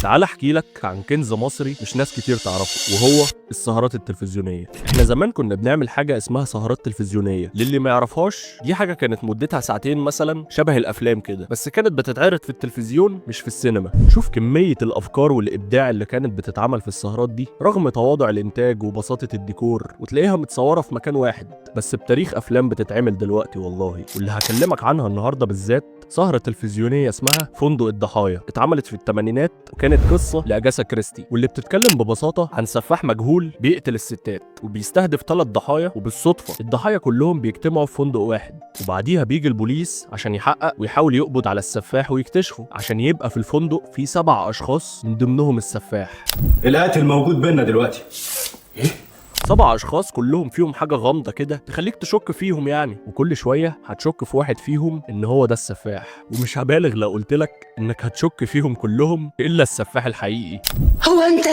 تعال احكي لك عن كنز مصري مش ناس كتير تعرفه، وهو السهرات التلفزيونيه. احنا زمان كنا بنعمل حاجه اسمها سهرات تلفزيونيه. للي ما يعرفهاش، دي حاجه كانت مدتها ساعتين مثلا، شبه الافلام كده، بس كانت بتتعرض في التلفزيون مش في السينما. شوف كميه الافكار والابداع اللي كانت بتتعمل في السهرات دي، رغم تواضع الانتاج وبساطه الديكور، وتلاقيها متصوره في مكان واحد، بس بتاريخ افلام بتتعمل دلوقتي والله. واللي هكلمك عنها النهارده بالذات سهرة تلفزيونية اسمها فندق الضحايا، اتعملت في الثمانينات، وكانت قصة لأجاسا كريستي، واللي بتتكلم ببساطة عن سفاح مجهول بيقتل الستات وبيستهدف 3 ضحايا، وبالصدفة الضحايا كلهم بيجتمعوا في فندق واحد، وبعديها بيجي البوليس عشان يحقق ويحاول يقبض على السفاح ويكتشفه، عشان يبقى في الفندق في 7 أشخاص من ضمنهم السفاح. القاتل موجود بينا دلوقتي. 7 أشخاص كلهم فيهم حاجة غامضة كده تخليك تشك فيهم يعني، وكل شوية هتشك في واحد فيهم إن هو ده السفاح، ومش هبالغ لو قلتلك إنك هتشك فيهم كلهم إلا السفاح الحقيقي. هو انت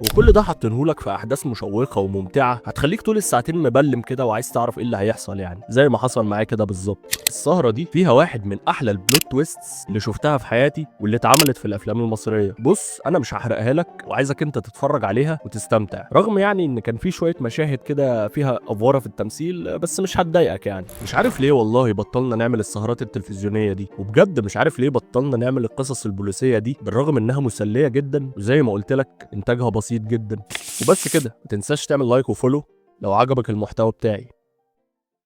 وكل ده حاطينهولك في احداث مشوقه وممتعه، هتخليك طول الساعتين مبلم كده وعايز تعرف ايه اللي هيحصل، يعني زي ما حصل معايا كده بالظبط. السهره دي فيها واحد من احلى البلوت تويستس اللي شفتها في حياتي، واللي اتعملت في الافلام المصريه. بص انا مش هحرقها لك، وعايزك انت تتفرج عليها وتستمتع، رغم يعني ان كان في شويه مشاهد كده فيها افوره في التمثيل، بس مش هتضايقك يعني. مش عارف ليه والله بطلنا نعمل السهرات التلفزيونيه دي، وبجد مش عارف ليه بطلنا نعمل القصص البوليسيه دي، بالرغم انها مسليه جدا، وزي ما قلت لك انتاجها بسيط جدا. وبس كده، ما تنساش تعمل لايك وفولو لو عجبك المحتوى بتاعي.